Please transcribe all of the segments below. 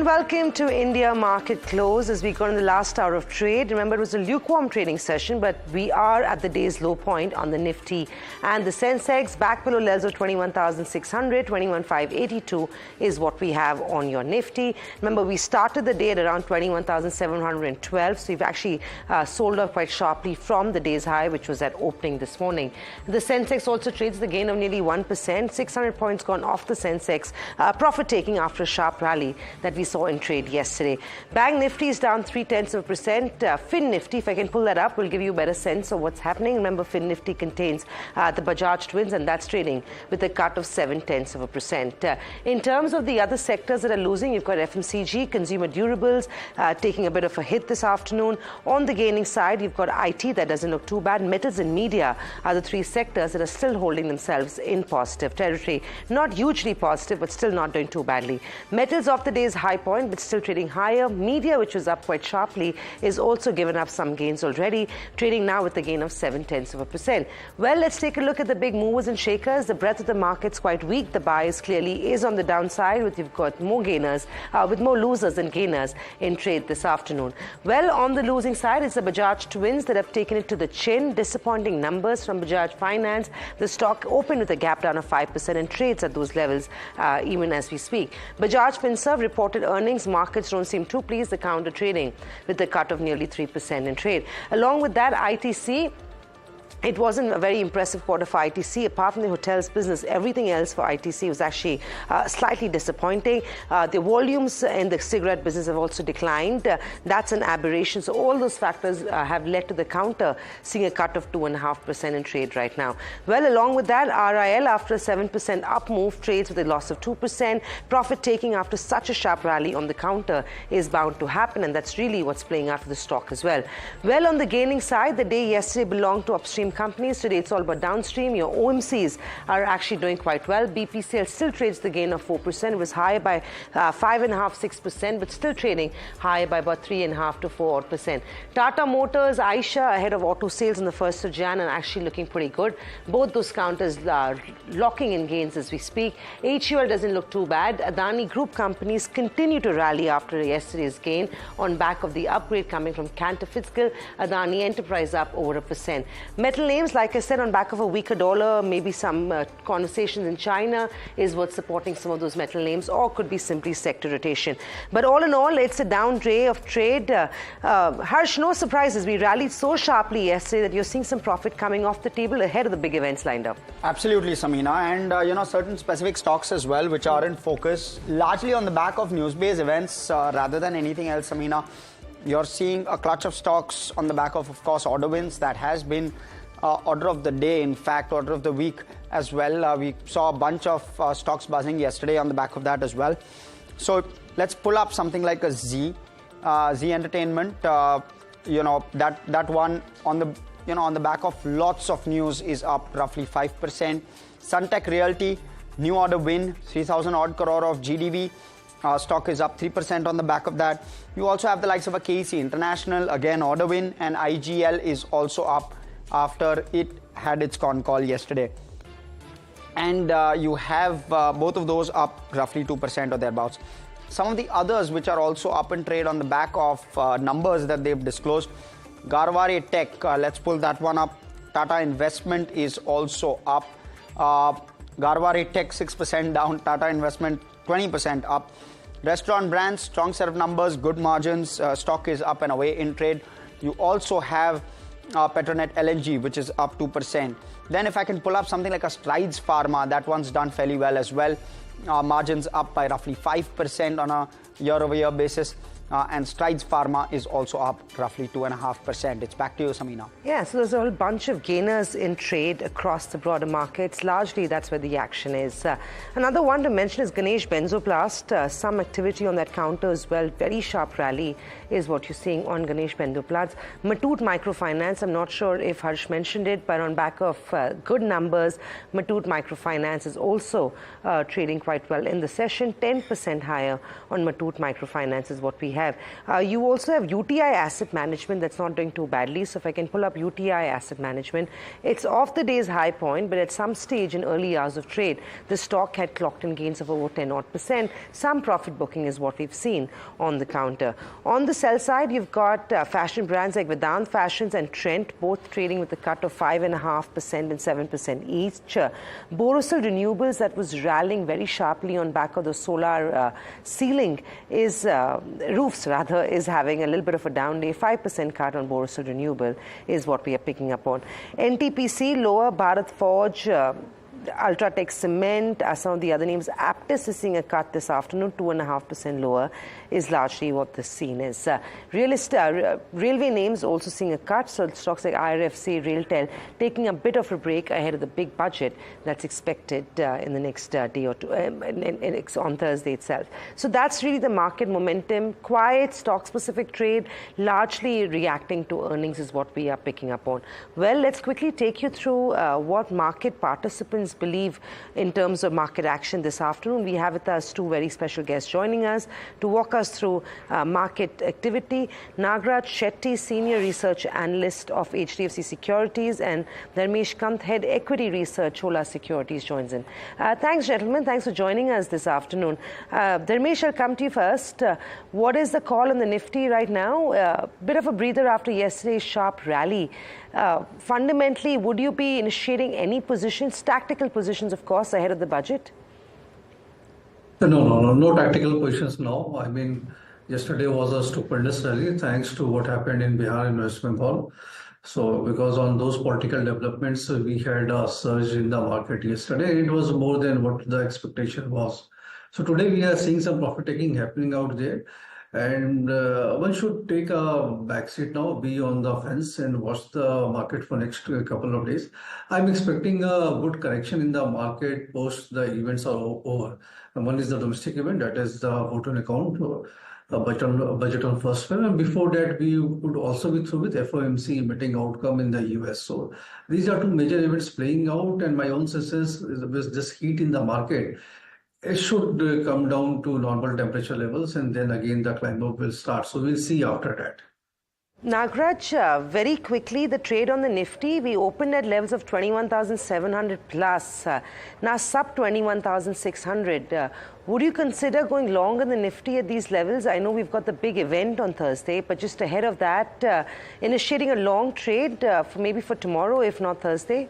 and welcome to India Market Close as we got in the last hour of trade. Remember, it was a lukewarm trading session, but we are at the day's low point on the Nifty and the Sensex. Back below levels of 21,600, 21,582 is what we have on your Nifty. Remember, we started the day at around 21,712, so we've actually sold off quite sharply from the day's high, which was at opening this morning. The Sensex also trades the gain of nearly 1%, 600 points gone off the Sensex, profit taking after a sharp rally that we saw in trade yesterday. Bank Nifty is down 0.3%. Fin Nifty, if I can pull that up, will give you a better sense of what's happening. Remember, Fin Nifty contains the Bajaj twins, and that's trading with a cut of 0.7%. In terms of the other sectors that are losing, you've got FMCG, consumer durables, taking a bit of a hit this afternoon. On the gaining side, you've got IT, that doesn't look too bad. Metals and media are the three sectors that are still holding themselves in positive territory. Not hugely positive, but still not doing too badly. Metals off the day's high point, but still trading higher. Media, which was up quite sharply, is also given up some gains already, trading now with a gain of 0.7%. Well, let's take a look at the big movers and shakers. The breadth of the market's quite weak. The bias clearly is on the downside, with you've got more gainers, with more losers than gainers in trade this afternoon. Well, on the losing side, it's the Bajaj twins that have taken it to the chin. Disappointing numbers from Bajaj Finance. The stock opened with a gap down of 5% and trades at those levels even as we speak. Bajaj Finserv reported earnings. Markets don't seem too pleased. The counter trading with a cut of nearly 3% in trade. Along with that, ITC, it wasn't a very impressive quarter for ITC. Apart from the hotels business, everything else for ITC was actually slightly disappointing. The volumes in the cigarette business have also declined. That's an aberration. So all those factors have led to the counter seeing a cut of 2.5% in trade right now. Well, along with that, RIL, after a 7% up move, trades with a loss of 2%. Profit taking after such a sharp rally on the counter is bound to happen, and that's really what's playing out for the stock as well. Well, on the gaining side, the day yesterday belonged to upstream companies. Today it's all about downstream. Your OMCs are actually doing quite well. BPCL still trades the gain of 4%. It was higher by 5.5-6%, but still trading higher by about 3.5 to 4%. Tata Motors, Aisha, ahead of auto sales on the 1st of Jan, and actually looking pretty good. Both those counters are locking in gains as we speak. HUL doesn't look too bad. Adani Group companies continue to rally after yesterday's gain on back of the upgrade coming from Cantor Fitzgerald. Adani Enterprise up over 1%. Metal names, like I said, on back of a weaker dollar, maybe some conversations in China is what's supporting some of those metal names, or could be simply sector rotation. But all in all, it's a down day of trade. Harsh, no surprises. We rallied so sharply yesterday that you're seeing some profit coming off the table ahead of the big events lined up. Absolutely, Samina. And, certain specific stocks as well, which are in focus, largely on the back of news-based events rather than anything else, Samina. You're seeing a clutch of stocks on the back of course, order wins. That has been order of the day, in fact, order of the week as well. We saw a bunch of stocks buzzing yesterday on the back of that as well. So let's pull up something like a Z Entertainment. That one on the back of lots of news is up roughly 5%. Suntech Realty, new order win, 3,000 odd crore of GDV. Stock is up 3% on the back of that. You also have the likes of a KC International, again order win, and IGL is also up after it had its con call yesterday. And you have both of those up roughly 2% or thereabouts. Some of the others which are also up in trade on the back of numbers that they've disclosed. Garware Tech, let's pull that one up. Tata Investment is also up. Garware Tech 6% down, Tata Investment 20% up. Restaurant brands, strong set of numbers, good margins, stock is up and away in trade. You also have Petronet LNG, which is up 2%. Then if I can pull up something like a Strides Pharma, that one's done fairly well as well. Margins up by roughly 5% on a year-over-year basis. And Strides Pharma is also up roughly 2.5%. It's back to you, Samina. Yeah, so there's a whole bunch of gainers in trade across the broader markets. Largely, that's where the action is. Another one to mention is Ganesh Benzoplast. Some activity on that counter as well. Very sharp rally is what you're seeing on Ganesh Benzoplast. Muthoot Microfinance, I'm not sure if Harsh mentioned it, but on back of good numbers, Muthoot Microfinance is also trading quite well in the session. 10% higher on Muthoot Microfinance is what we have. have. You also have UTI Asset Management that's not doing too badly. So if I can pull up UTI Asset Management, it's off the day's high point, but at some stage in early hours of trade, the stock had clocked in gains of over 10%. Some profit booking is what we've seen on the counter. On the sell side, you've got fashion brands like Vedant Fashions and Trent, both trading with a cut of 5.5% and 7% each. Borosil Renewables, that was rallying very sharply on back of the solar ceiling, is having a little bit of a down day. 5% cut on Borosil Renewable is what we are picking up on. NTPC lower, Bharat Forge, Ultratech Cement, some of the other names. Aptus is seeing a cut this afternoon, 2.5% lower is largely what the scene is. Railway names also seeing a cut, so stocks like IRFC, RailTel taking a bit of a break ahead of the big budget that's expected in the next day or two, on Thursday itself. So that's really the market momentum. Quiet stock-specific trade, largely reacting to earnings is what we are picking up on. Well, let's quickly take you through what market participants believe in terms of market action this afternoon. We have with us two very special guests joining us to walk us through market activity. Nagraj Shetty, Senior Research Analyst of HDFC Securities, and Dharmesh Kant, Head Equity Research, Chola Securities, joins in. Thanks, gentlemen. Thanks for joining us this afternoon. Dharmesh, I'll come to you first. What is the call on the Nifty right now? Bit of a breather after yesterday's sharp rally. Fundamentally, would you be initiating any positions, tactical positions, of course, ahead of the budget? No tactical positions now. I mean, yesterday was a stupendous rally thanks to what happened in Bihar and West Bengal. So, because on those political developments, we had a surge in the market yesterday. It was more than what the expectation was. So today we are seeing some profit taking happening out there. And one should take a backseat now, be on the fence and watch the market for next couple of days. I'm expecting a good correction in the market post the events are over. And one is the domestic event, that is the vote on account, budget on 1st February. And before that, we could also be through with FOMC meeting outcome in the US. So these are two major events playing out, and my own sense is with this heat in the market, it should come down to normal temperature levels, and then again the climb up will start. So we'll see after that. Nagraj, very quickly, the trade on the Nifty, we opened at levels of 21,700 plus, now sub 21,600. Would you consider going long on the Nifty at these levels? I know we've got the big event on Thursday, but just ahead of that, initiating a long trade maybe for tomorrow, if not Thursday?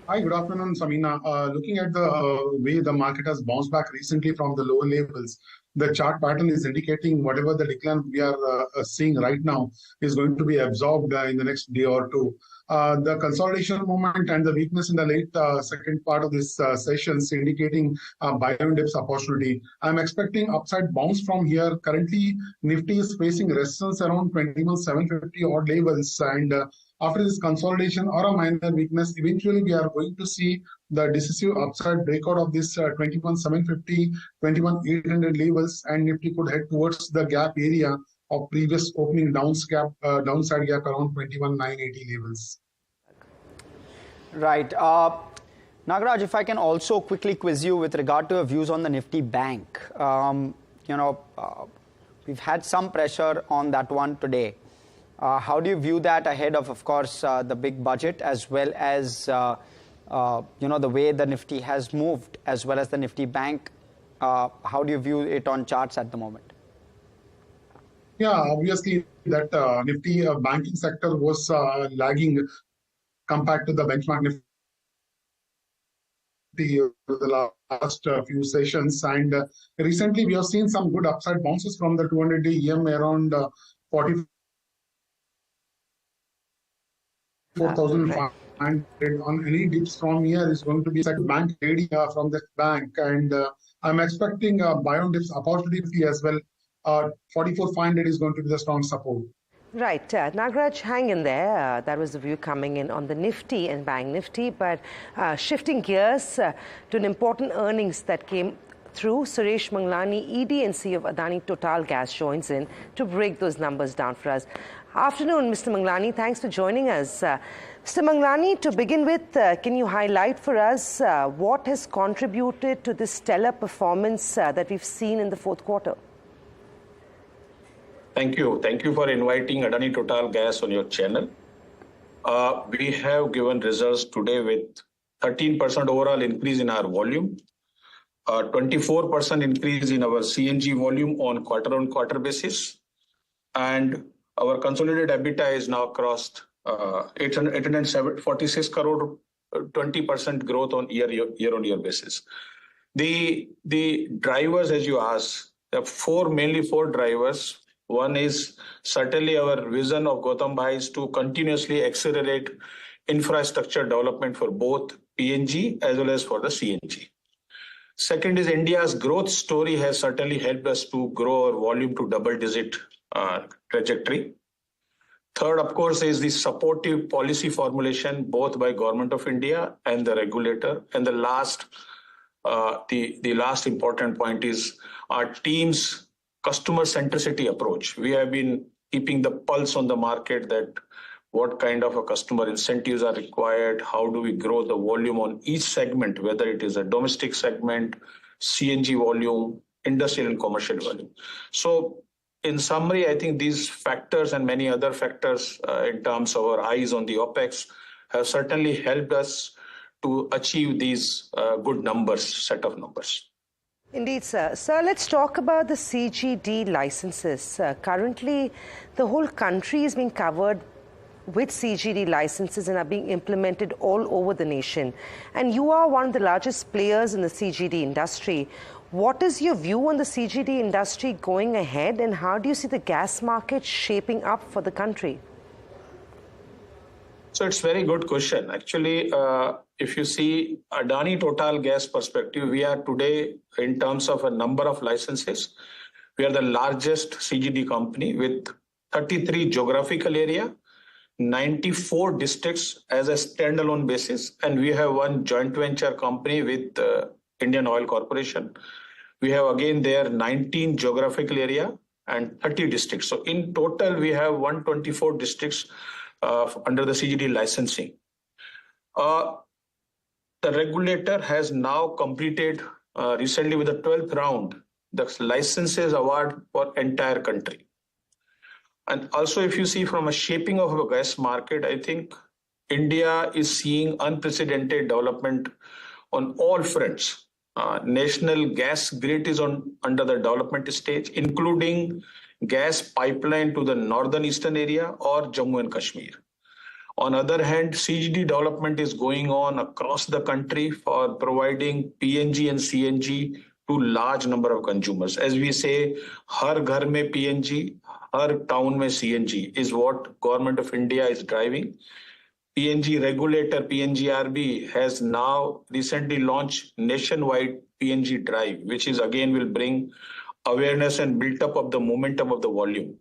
Hi, good afternoon, Samina. Looking at the way the market has bounced back recently from the lower levels, the chart pattern is indicating whatever the decline we are seeing right now is going to be absorbed in the next day or two. The consolidation moment and the weakness in the late second part of this session is indicating buy and dips opportunity. I'm expecting upside bounce from here. Currently, Nifty is facing resistance around 21,750 odd levels, and after this consolidation or a minor weakness, eventually we are going to see the decisive upside breakout of this 21,750, 21,800 levels, and Nifty could head towards the gap area of previous opening downside gap around 21,980 levels. Right. Nagraj, if I can also quickly quiz you with regard to your views on the Nifty Bank. We've had some pressure on that one today. How do you view that ahead of course, the big budget, as well as, the way the Nifty has moved, as well as the Nifty Bank? How do you view it on charts at the moment? Yeah, obviously that Nifty banking sector was lagging compared to the benchmark Nifty over the last few sessions. And recently we have seen some good upside bounces from the 200-day EM around 44,500 on any dips from here is going to be set bank trading from the bank, and I'm expecting buy on dips opportunity as well. 44,500 is going to be the strong support. Right. Nagraj, hang in there. That was the view coming in on the Nifty and Bank Nifty. But shifting gears to an important earnings that came through, Suresh Manglani, ED and CEO of Adani Total Gas, joins in to break those numbers down for us. Afternoon, Mr. Manglani. Thanks for joining us. Mr. Manglani, to begin with, can you highlight for us what has contributed to this stellar performance that we've seen in the fourth quarter? Thank you. Thank you for inviting Adani Total Gas on your channel. We have given results today with 13% overall increase in our volume, 24% increase in our CNG volume on quarter-on-quarter basis, and our consolidated EBITDA is now crossed 846 crore, 20% growth on year-on-year basis. The drivers, as you asked, there are mainly four drivers. One is certainly our vision of Gautam Bhai is to continuously accelerate infrastructure development for both PNG as well as for the CNG. Second is India's growth story has certainly helped us to grow our volume to double-digit trajectory. Third, of course, is the supportive policy formulation both by Government of India and the regulator. And the last important point is our team's customer centricity approach. We have been keeping the pulse on the market that what kind of a customer incentives are required, how do we grow the volume on each segment, whether it is a domestic segment, CNG volume, industrial and commercial volume. So in summary, I think these factors and many other factors in terms of our eyes on the OPEX have certainly helped us to achieve these good set of numbers. Indeed, sir. Sir, let's talk about the CGD licenses. Currently, the whole country is being covered with CGD licenses and are being implemented all over the nation. And you are one of the largest players in the CGD industry. What is your view on the CGD industry going ahead, and how do you see the gas market shaping up for the country? So it's a very good question. Actually, if you see Adani Total Gas perspective, we are today, in terms of a number of licenses, we are the largest CGD company with 33 geographical area, 94 districts as a standalone basis, and we have one joint venture company with Indian Oil Corporation. We have again there 19 geographical area and 30 districts. So in total, we have 124 districts under the CGD licensing. The regulator has now completed recently with the 12th round the licenses award for entire country. And also, if you see from a shaping of a gas market, I think India is seeing unprecedented development on all fronts. National gas grid is under the development stage, including gas pipeline to the northern eastern area or Jammu and Kashmir. On the other hand, CGD development is going on across the country for providing PNG and CNG to large number of consumers. As we say, har ghar mein PNG, har town mein CNG is what Government of India is driving. PNG regulator, PNGRB, has now recently launched nationwide PNG drive, which is again will bring awareness and build up of the momentum of the volume.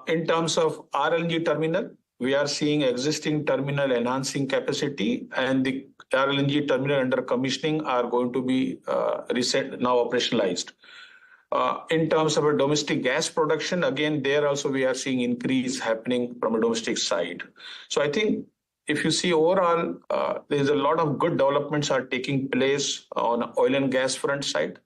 In terms of RLNG terminal, we are seeing existing terminal enhancing capacity, and the RLNG terminal under commissioning are going to be now operationalized. In terms of a domestic gas production, again, there also we are seeing increase happening from a domestic side. So I think if you see overall, there is a lot of good developments are taking place on oil and gas front side.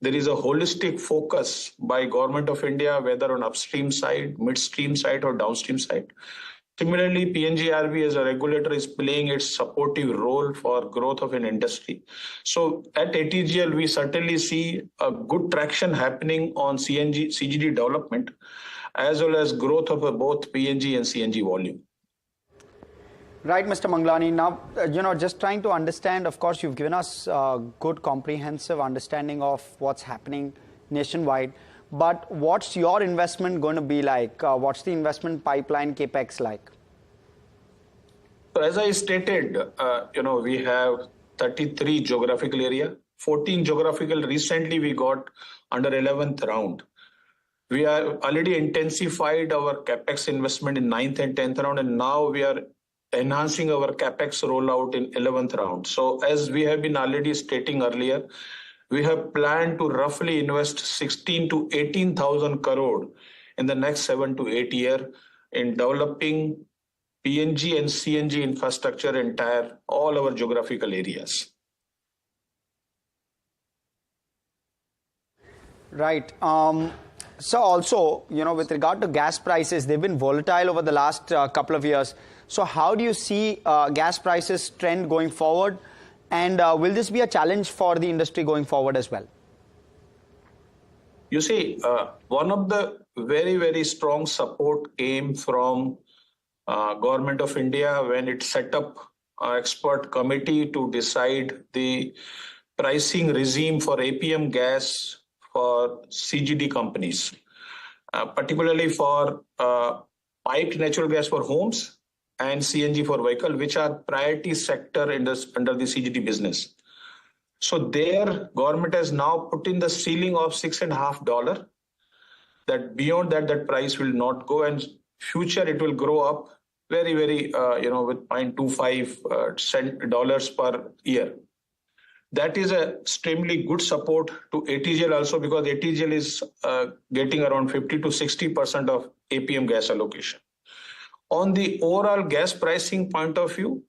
There is a holistic focus by Government of India, whether on upstream side, midstream side or downstream side. Similarly, PNGRB as a regulator is playing its supportive role for growth of an industry. So at ATGL, we certainly see a good traction happening on CGD development, as well as growth of both PNG and CNG volume. Right, Mr. Manglani. Now, just trying to understand, of course, you've given us a good comprehensive understanding of what's happening nationwide. But what's your investment going to be like? What's the investment pipeline capex like? So as I stated, we have 33 geographical area, 14 geographical. Recently, we got under 11th round. We are already intensified our capex investment in 9th and 10th round, and now we are enhancing our capex rollout in 11th round. So as we have been already stating earlier, we have planned to roughly invest 16 to 18,000 crore in the next 7 to 8 years in developing PNG and CNG infrastructure entire all our geographical areas. Right. So also, with regard to gas prices, they've been volatile over the last couple of years. So how do you see gas prices trend going forward? And will this be a challenge for the industry going forward as well? You see, one of the very, very strong support came from Government of India when it set up an expert committee to decide the pricing regime for APM gas for CGD companies, particularly for piped natural gas for homes and CNG for vehicle, which are priority sector under the CGD business. So their government has now put in the ceiling of $6.50. That beyond that price will not go, and future it will grow up very, very, with $0.25 per year. That is a extremely good support to ATGL also, because ATGL is getting around 50 to 60% of APM gas allocation. On the overall gas pricing point of view,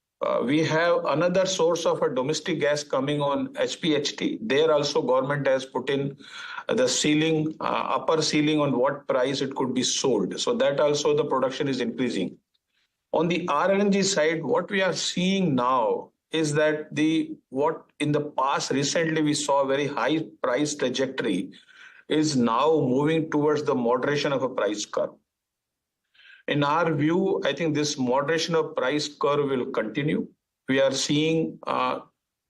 we have another source of a domestic gas coming on HPHT. There also government has put in the ceiling, upper ceiling on what price it could be sold. So that also the production is increasing. On the RLNG side, what we are seeing now is that what in the past recently we saw a very high price trajectory is now moving towards the moderation of a price curve. In our view, I think this moderation of price curve will continue. We are seeing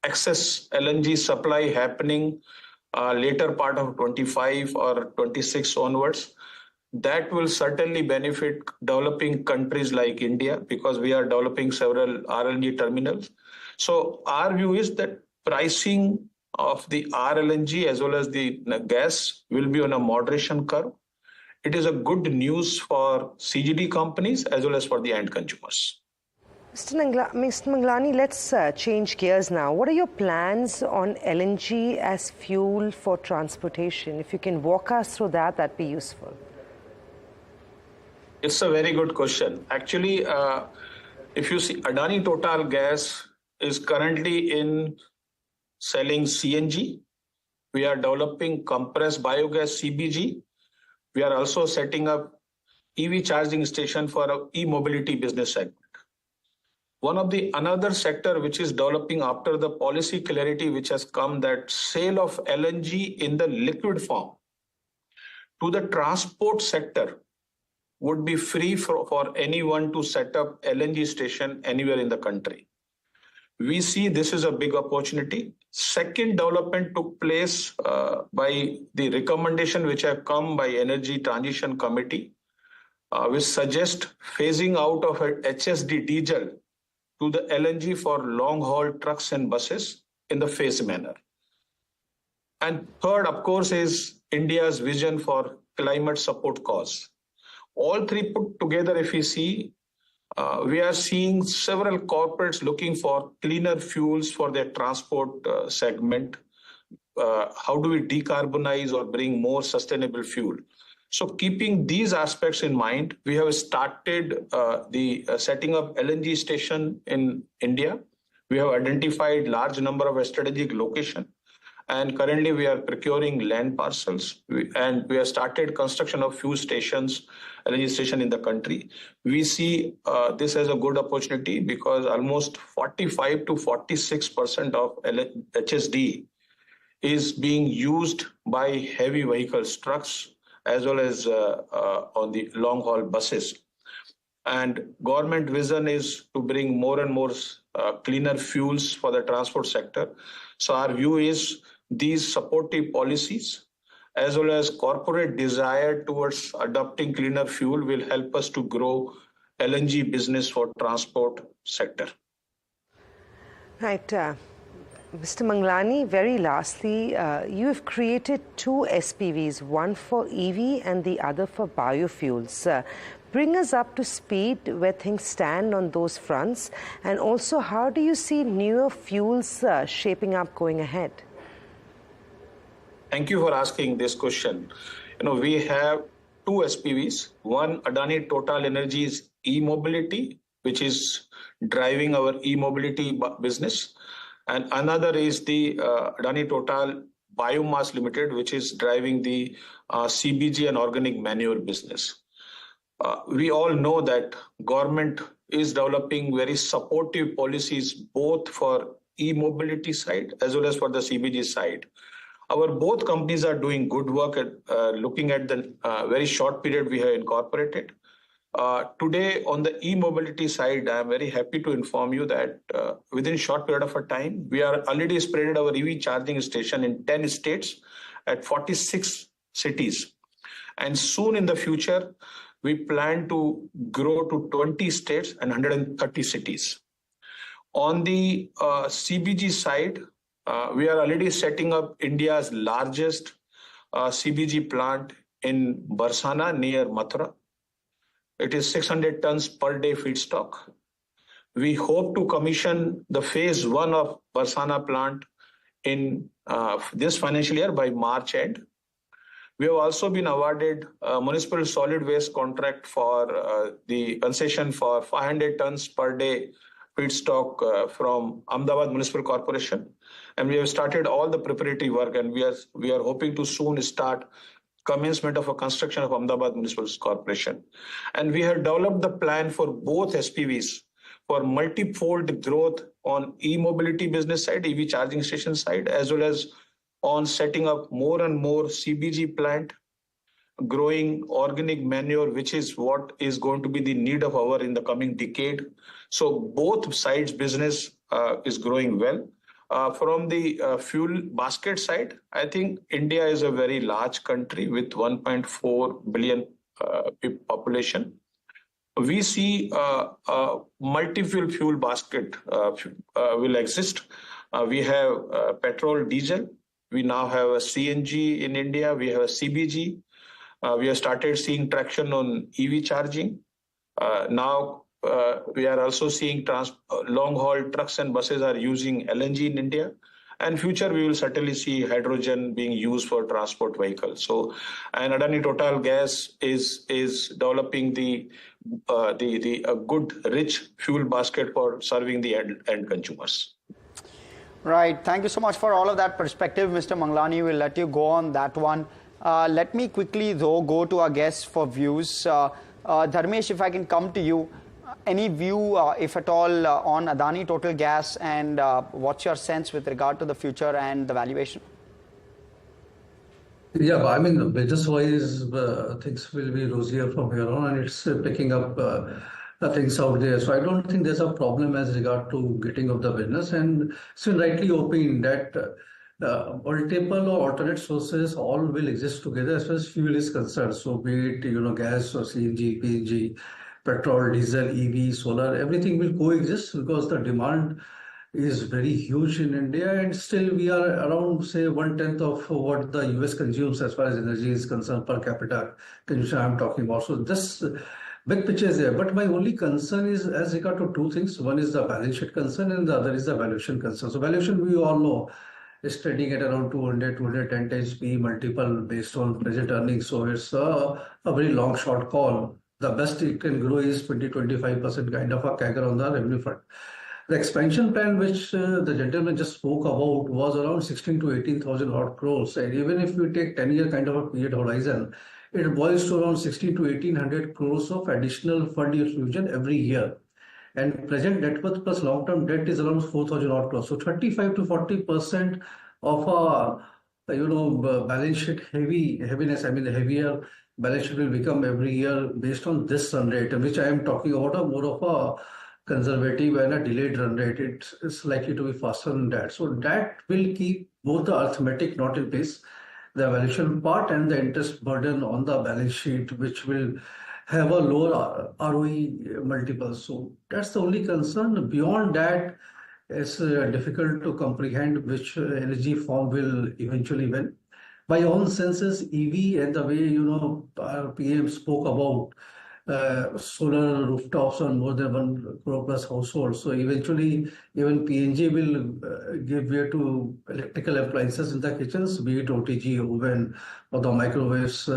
excess LNG supply happening later part of 25 or 26 onwards. That will certainly benefit developing countries like India, because we are developing several RLNG terminals. So our view is that pricing of the RLNG as well as the gas will be on a moderation curve. It is a good news for CGD companies as well as for the end consumers. Mr. Manglani, let's change gears now. What are your plans on LNG as fuel for transportation? If you can walk us through that, that'd be useful. It's a very good question. Actually, if you see, Adani Total Gas is currently in selling CNG. We are developing compressed biogas CBG. We are also setting up EV charging station for our e-mobility business segment. Another sector which is developing after the policy clarity which has come, that sale of LNG in the liquid form to the transport sector would be free for anyone to set up LNG station anywhere in the country. We see this is a big opportunity. Second development took place by the recommendation which have come by Energy Transition Committee, which suggest phasing out of HSD diesel to the LNG for long-haul trucks and buses in the phased manner. And third, of course, is India's vision for climate support cause. All three put together, if we see, we are seeing several corporates looking for cleaner fuels for their transport segment. How do we decarbonize or bring more sustainable fuel? So keeping these aspects in mind, we have started the setting up LNG station in India. We have identified large number of strategic locations. And currently we are procuring land parcels, and we have started construction of few stations, LNG station in the country. We see this as a good opportunity because almost 45 to 46% of HSD is being used by heavy vehicles, trucks, as well as on the long haul buses. And government vision is to bring more and more cleaner fuels for the transport sector. So our view is these supportive policies as well as corporate desire towards adopting cleaner fuel will help us to grow LNG business for transport sector. Right. Mr. Manglani, very lastly, you've created two SPVs, one for EV and the other for biofuels. Bring us up to speed where things stand on those fronts, and also how do you see newer fuels shaping up going ahead? Thank you for asking this question. We have two SPVs. One, Adani Total Energies e-mobility, which is driving our e-mobility business. And another is the Adani Total Biomass Limited, which is driving the CBG and organic manure business. We all know that government is developing very supportive policies both for e-mobility side as well as for the CBG side. Our both companies are doing good work at looking at the very short period we have incorporated. Today, on the e-mobility side, I am very happy to inform you that within short period of a time, we are already spread our EV charging station in 10 states at 46 cities. And soon in the future, we plan to grow to 20 states and 130 cities. On the CBG side, we are already setting up India's largest CBG plant in Barsana near Mathura. It is 600 tons per day feedstock. We hope to commission the phase 1 of Barsana plant in this financial year by March end. We have also been awarded a municipal solid waste contract for the concession for 500 tons per day feedstock from Ahmedabad Municipal Corporation. And we have started all the preparatory work, and we are hoping to soon start commencement of a construction of Ahmedabad Municipal Corporation. And we have developed the plan for both SPVs for multifold growth on e-mobility business side, EV charging station side, as well as on setting up more and more CBG plant, growing organic manure, which is what is going to be the need of our in the coming decade. So both sides business is growing well. From the fuel basket side, I think India is a very large country with 1.4 billion population. We see a multi-fuel fuel basket will exist. We have petrol, diesel. We now have a CNG in India. We have a CBG. We have started seeing traction on EV charging. Now we are also seeing long-haul trucks and buses are using LNG in India. And future, we will certainly see hydrogen being used for transport vehicles. So, and Adani Total Gas is developing a good, rich fuel basket for serving the end consumers. Right. Thank you so much for all of that perspective, Mr. Manglani. We'll let you go on that one. Let me quickly, though, go to our guests for views. Dharmesh, if I can come to you. Any view, if at all, on Adani Total Gas, and what's your sense with regard to the future and the valuation? Yeah, I mean, business-wise, things will be rosier from here on, and it's picking up things out there. So I don't think there's a problem as regard to getting of the business. And so rightly opined that multiple or alternate sources all will exist together as far as fuel is concerned. So be it, gas or CNG, PNG, petrol, diesel, EV, solar, everything will coexist because the demand is very huge in India, and still we are around, say, 1/10 of what the US consumes as far as energy is concerned per capita consumption I'm talking about. So this big picture is there. But my only concern is as regard to two things. One is the balance sheet concern and the other is the valuation concern. So valuation, we all know, is trading at around 200, 210 times P multiple based on present earnings. So it's a very long short call. The best it can grow is 20-25% kind of a CAGR on the revenue front. The expansion plan, which the gentleman just spoke about, was around 16 to 18,000 odd crores. And even if we take 10-year kind of a period horizon, it boils to around 16 to 1800 crores of additional fund infusion every year. And present net worth plus long-term debt is around 4,000 odd crores. So 35 to 40% of a balance sheet heaviness. I mean, the heavier balance sheet will become every year based on this run rate, which I am talking about more of a conservative and a delayed run rate. It's likely to be faster than that. So that will keep both the arithmetic not in place, the valuation part and the interest burden on the balance sheet, which will have a lower ROE multiple. So that's the only concern. Beyond that, it's difficult to comprehend which energy form will eventually win. My own senses, EV and the way, our PM spoke about solar rooftops on more than 1 crore plus households. So eventually, even PNG will give way to electrical appliances in the kitchens, be it OTG, oven, or the microwaves,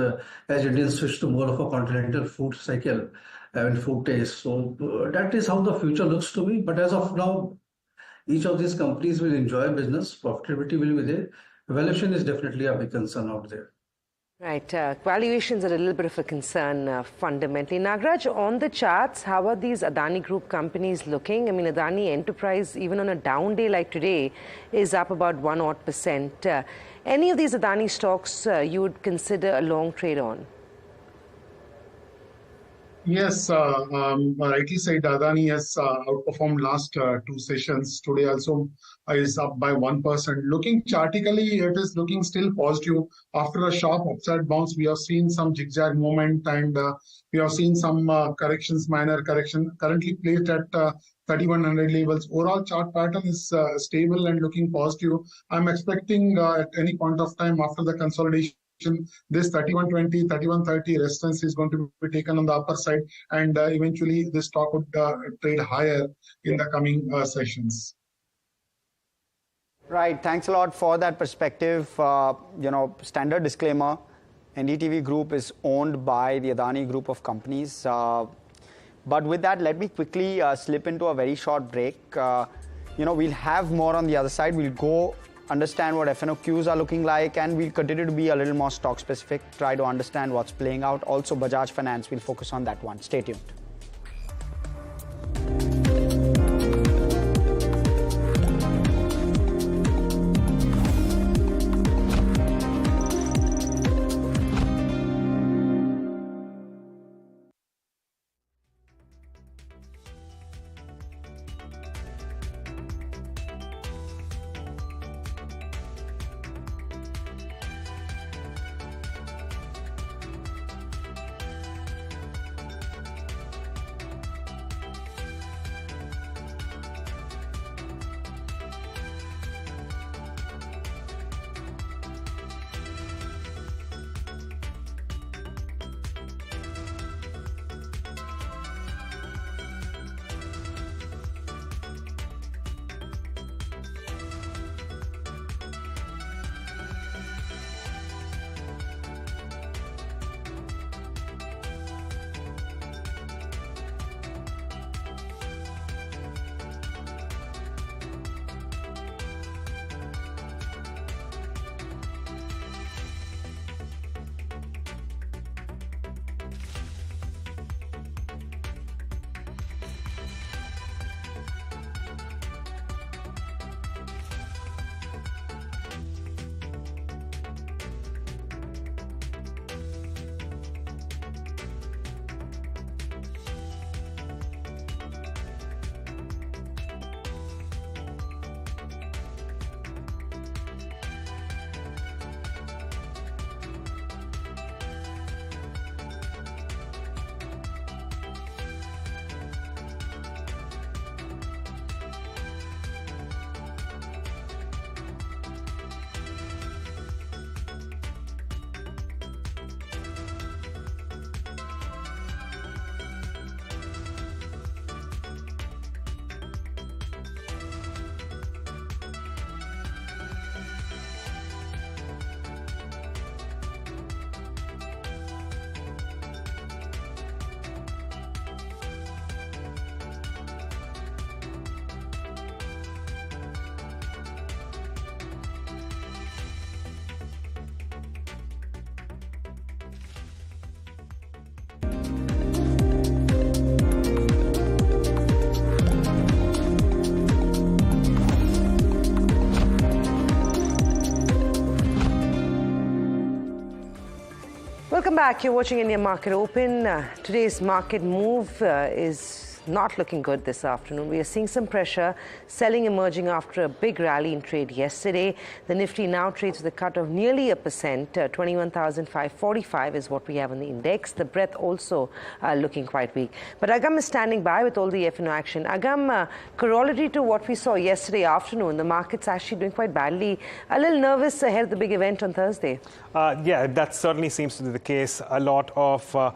as Indians switch to more of a continental food cycle and food taste. So that is how the future looks to me. But as of now, each of these companies will enjoy business, profitability will be there. valuation is definitely a big concern out there. Right. Valuations are a little bit of a concern fundamentally. Nagraj, on the charts, how are these Adani Group companies looking? I mean, Adani Enterprise, even on a down day like today, is up about 1% odd. Any of these Adani stocks you would consider a long trade on? Yes, rightly said, Adani has outperformed last two sessions. Today also is up by 1%. Looking chartically, it is looking still positive. After a sharp upside bounce, we have seen some zigzag movement and we have seen some corrections, minor correction, currently placed at 3100 levels. Overall chart pattern is stable and looking positive. I'm expecting at any point of time after the consolidation, this 3120, 3130 resistance is going to be taken on the upper side, and eventually this stock would trade higher in the coming sessions. Right. Thanks a lot for that perspective. Standard disclaimer, NDTV Group is owned by the Adani Group of companies. But with that, let me quickly slip into a very short break. We'll have more on the other side. We'll go understand what FNOQs are looking like, and we'll continue to be a little more stock specific, try to understand what's playing out. Also, Bajaj Finance, we'll focus on that one. Stay tuned. Welcome back. You're watching India Market Open. Today's market move is not looking good this afternoon. We are seeing some pressure, selling emerging after a big rally in trade yesterday. The Nifty now trades with a cut of nearly 1%. 21,545 is what we have on the index. The breadth also looking quite weak. But Agam is standing by with all the FNO action. Agam, corollary to what we saw yesterday afternoon, the market's actually doing quite badly. A little nervous ahead of the big event on Thursday. Yeah, that certainly seems to be the case. A lot of,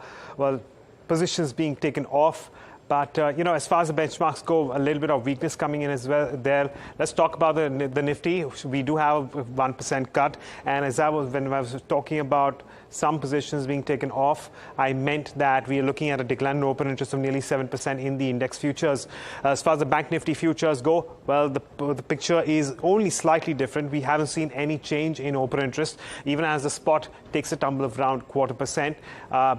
positions being taken off But, as far as the benchmarks go, a little bit of weakness coming in as well there. Let's talk about the Nifty. We do have a 1% cut. And when I was talking about some positions being taken off, I meant that we are looking at a decline in open interest of nearly 7% in the index futures. As far as the Bank Nifty futures go, well, the picture is only slightly different. We haven't seen any change in open interest, even as the spot takes a tumble of around 0.25%.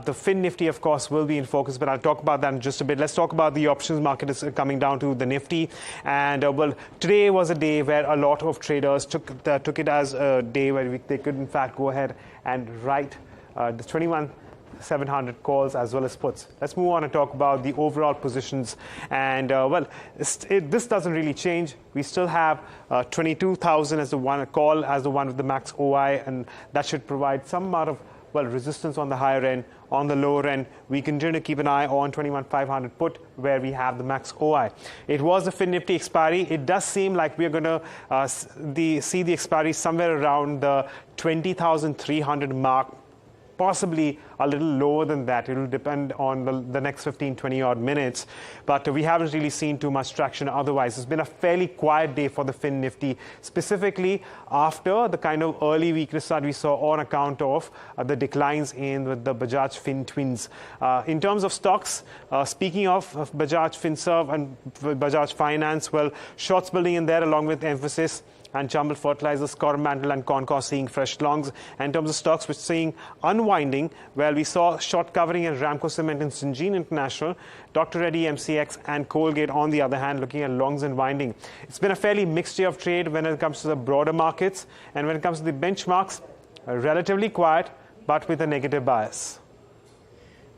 The Fin Nifty, of course, will be in focus, but I'll talk about that in just a bit. Let's talk about the options market is coming down to the Nifty. And, well, today was a day where a lot of traders took it as a day where they could, in fact, go ahead and write the 21,700 calls as well as puts. Let's move on and talk about the overall positions. And, well, this doesn't really change. We still have 22,000 as the one call, as the one with the max OI, and that should provide some amount of, well, resistance on the higher end. On the lower end, we continue to keep an eye on 21,500 put, where we have the max OI. It was a Fin Nifty expiry. It does seem like we're going to see the expiry somewhere around the 20,300 mark, possibly a little lower than that. It will depend on the next 15, 20 odd minutes. But we haven't really seen too much traction otherwise. It's been a fairly quiet day for the Fin Nifty, specifically after the kind of early weakness that we saw on account of the declines in the Bajaj Fin Twins. In terms of stocks, speaking of Bajaj Finserv and Bajaj Finance, well, shorts building in there along with emphasis and Chambal Fertilizers, Coromandel and Concor seeing fresh longs. And in terms of stocks, we're seeing unwinding, where we saw short covering in Ramco Cement and Syngene International, Dr. Reddy, MCX and Colgate on the other hand, looking at longs and winding. It's been a fairly mixed day of trade when it comes to the broader markets. And when it comes to the benchmarks, relatively quiet, but with a negative bias.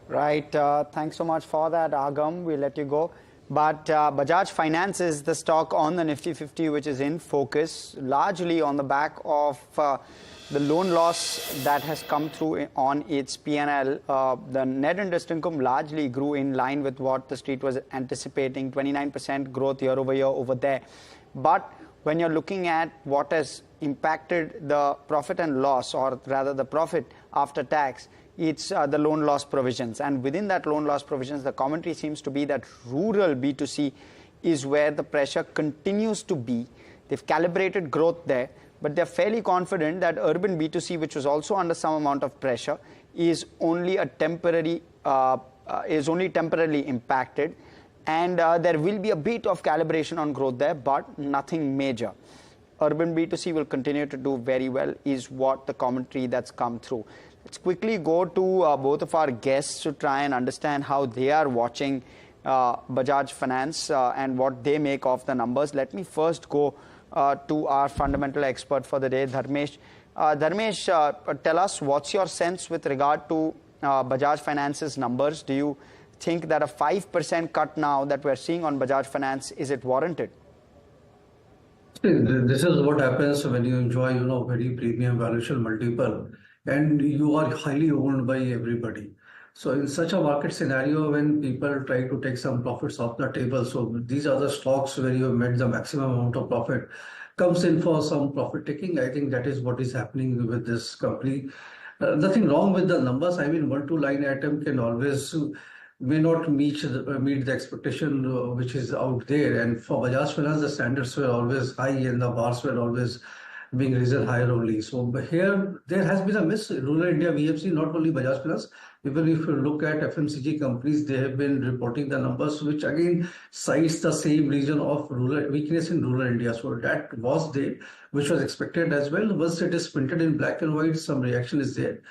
Right. Thanks so much for that, Agam. We'll let you go. But Bajaj Finance is the stock on the Nifty 50 which is in focus, largely on the back of the loan loss that has come through on its P&L. The net interest income largely grew in line with what the street was anticipating, 29% growth year over year over there. But when you're looking at what has impacted the profit and loss, or rather the profit after tax, it's the loan loss provisions. And within that loan loss provisions, the commentary seems to be that rural B2C is where the pressure continues to be. They've calibrated growth there, but they're fairly confident that urban B2C, which was also under some amount of pressure, is only temporarily impacted. And there will be a bit of calibration on growth there, but nothing major. Urban B2C will continue to do very well, is what the commentary that's come through. Let's quickly go to both of our guests to try and understand how they are watching Bajaj Finance and what they make of the numbers. Let me first go to our fundamental expert for the day, Dharmesh. Dharmesh, tell us, what's your sense with regard to Bajaj Finance's numbers? Do you think that a 5% cut now that we're seeing on Bajaj Finance, is it warranted? This is what happens when you enjoy, very premium valuation multiple, and you are highly owned by everybody. So in such a market scenario, when people try to take some profits off the table, so these are the stocks where you have made the maximum amount of profit, comes in for some profit taking. I think that is what is happening with this company. Nothing wrong with the numbers. I mean, 1-2 line item can always may not meet the expectation which is out there. And for Bajaj Finance, the standards were always high and the bars were always being risen higher only. So here, there has been a miss. Rural India, we have seen not only Bajaj Finance, even if you look at FMCG companies, they have been reporting the numbers, which again cites the same region of rural weakness in rural India. So that was there, which was expected as well. Once it is printed in black and white, some reaction is there.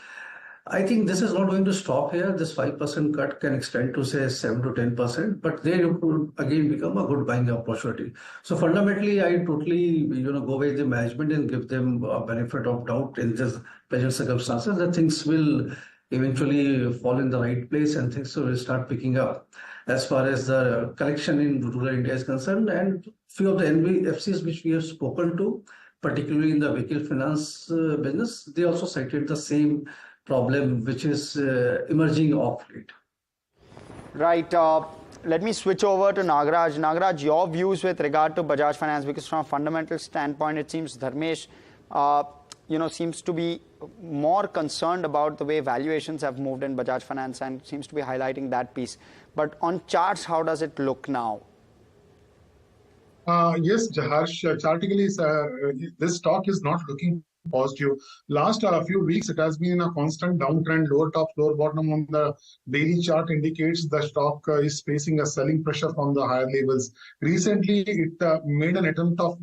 I think this is not going to stop here. This 5% cut can extend to say 7 to 10%, but they will again become a good buying opportunity. So fundamentally, I totally go with the management and give them a benefit of doubt in this present circumstances that things will eventually fall in the right place and things will start picking up as far as the collection in rural India is concerned. And few of the NBFCs which we have spoken to, particularly in the vehicle finance business, they also cited the same problem which is emerging of late. Right. Let me switch over to Nagaraj. Nagaraj, your views with regard to Bajaj Finance, because from a fundamental standpoint, it seems Dharmesh, seems to be more concerned about the way valuations have moved in Bajaj Finance and seems to be highlighting that piece. But on charts, how does it look now? Yes, Harsh, chartically, this stock is not looking positive. Last few weeks, it has been in a constant downtrend, lower top, lower bottom on the daily chart indicates the stock is facing a selling pressure from the higher levels. Recently, it made an attempt of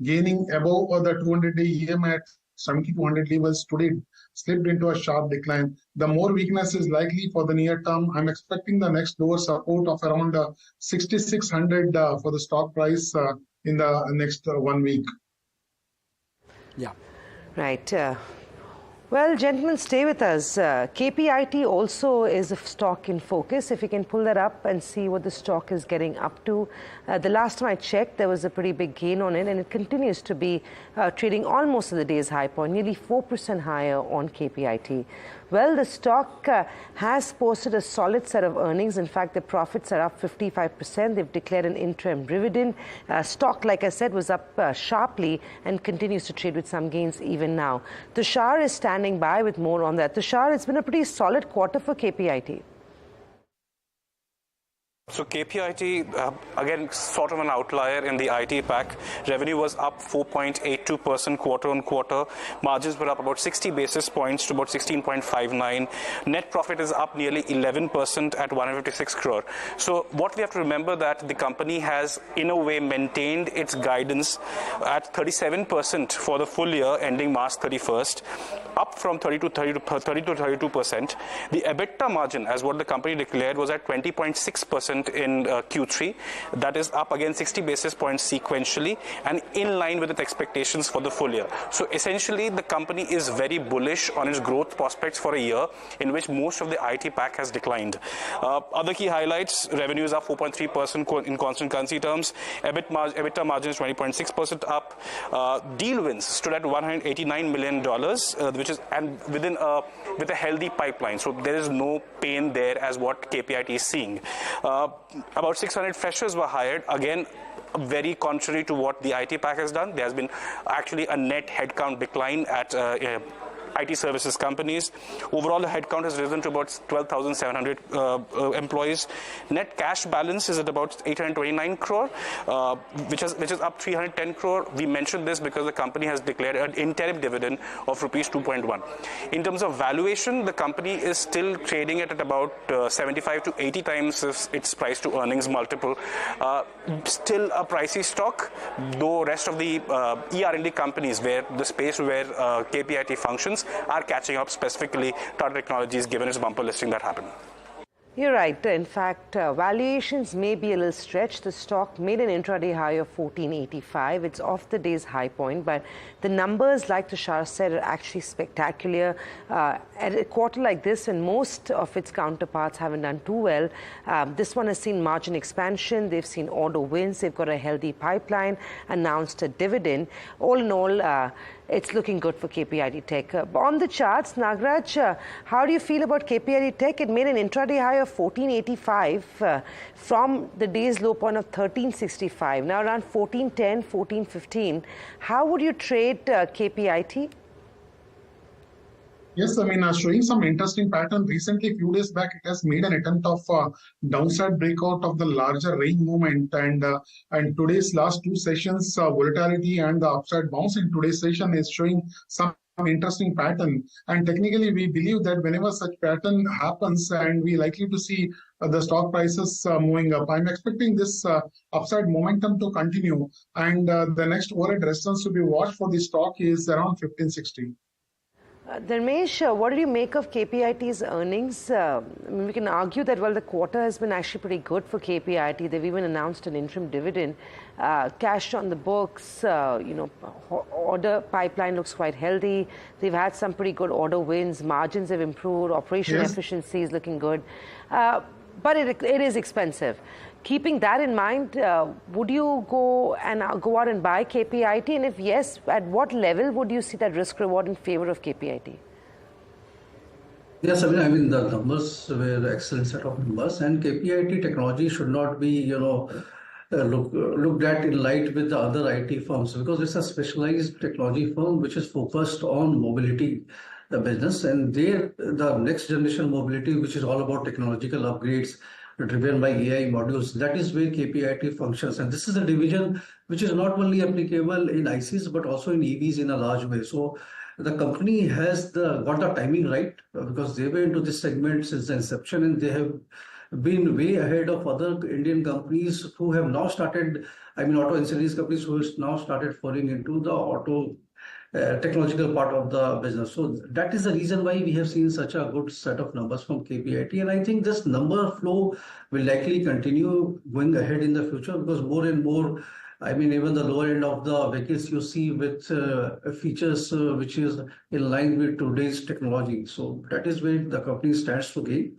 gaining above the 200-day EMA at 70-200 levels. Today, slipped into a sharp decline. The more weakness is likely for the near term. I'm expecting the next lower support of around 6,600 for the stock price in the next 1 week. Yeah. Right. Well, gentlemen, stay with us. KPIT also is a stock in focus. If you can pull that up and see what the stock is getting up to. The last time I checked, there was a pretty big gain on it, and it continues to be trading almost at the day's high point, nearly 4% higher on KPIT. Well, the stock has posted a solid set of earnings. In fact, the profits are up 55%. They've declared an interim dividend. Stock, like I said, was up sharply and continues to trade with some gains even now. Tushar is standing by with more on that. Tushar, it's been a pretty solid quarter for KPIT. So KPIT, again, sort of an outlier in the IT pack. Revenue was up 4.82% quarter on quarter. Margins were up about 60 basis points to about 16.59. Net profit is up nearly 11% at 156 crore. So what we have to remember that the company has, in a way, maintained its guidance at 37% for the full year ending March 31st, up from 30 to 32%. The EBITDA margin, as what the company declared, was at 20.6%. In Q3. That is up again 60 basis points sequentially and in line with its expectations for the full year. So essentially, the company is very bullish on its growth prospects for a year in which most of the IT pack has declined. Other key highlights: revenue is up 4.3% in constant currency terms. EBITDA margin is 20.6% up. Deal wins stood at $189 million, which is with a healthy pipeline. So there is no pain there as what KPIT is seeing. About 600 freshers were hired. Again, very contrary to what the IT pack has done. There has been actually a net headcount decline at IT services companies. Overall, the headcount has risen to about 12,700 employees. Net cash balance is at about 829 crore, which is up 310 crore. We mentioned this because the company has declared an interim dividend of rupees 2.1. In terms of valuation, the company is still trading at about 75 to 80 times its price to earnings multiple. Still a pricey stock, though rest of the ER&D companies, where the space where KPIT functions, are catching up, specifically Tata Technologies, given its bumper listing that happened. You're right. In fact, valuations may be a little stretched. The stock made an intraday high of 1485. It's off the day's high point, but the numbers, like Tushar said, are actually spectacular. At a quarter like this, when most of its counterparts haven't done too well, this one has seen margin expansion. They've seen order wins. They've got a healthy pipeline, announced a dividend. All in all, it's looking good for KPIT Tech. On the charts, Nagraj, how do you feel about KPIT Tech? It made an intraday high of 1485 from the day's low point of 1365. Now around 1410, 1415. How would you trade KPIT? Yes, I mean, showing some interesting pattern. Recently, a few days back, it has made an attempt of downside breakout of the larger range movement. And today's last two sessions, volatility and the upside bounce in today's session is showing some interesting pattern. And technically, we believe that whenever such pattern happens, and we likely to see the stock prices moving up, I'm expecting this upside momentum to continue. And the next overhead resistance to be watched for the stock is around 1560. Dharmesh, what do you make of KPIT's earnings? I mean, we can argue that, well, the quarter has been actually pretty good for KPIT. They've even announced an interim dividend. Cash on the books, order pipeline looks quite healthy. They've had some pretty good order wins. Margins have improved. Operational efficiency is looking good. But it is expensive. Keeping that in mind, would you go out and buy KPIT? And if yes, at what level would you see that risk reward in favor of KPIT? Yes, I mean the numbers were an excellent set of numbers, and KPIT technology should not be looked at in light with the other IT firms, because it's a specialized technology firm which is focused on mobility, the business, and the next generation mobility, which is all about technological upgrades, driven by AI modules. That is where KPIT functions. And this is a division which is not only applicable in ICs, but also in EVs in a large way. So the company has got the timing right because they were into this segment since the inception, and they have been way ahead of other Indian companies who have now started, auto ancillaries companies who have now started falling into the auto technological part of the business. So that is the reason why we have seen such a good set of numbers from KPIT. And I think this number flow will likely continue going ahead in the future because more and more, even the lower end of the vehicles you see with features which is in line with today's technology. So that is where the company stands to gain.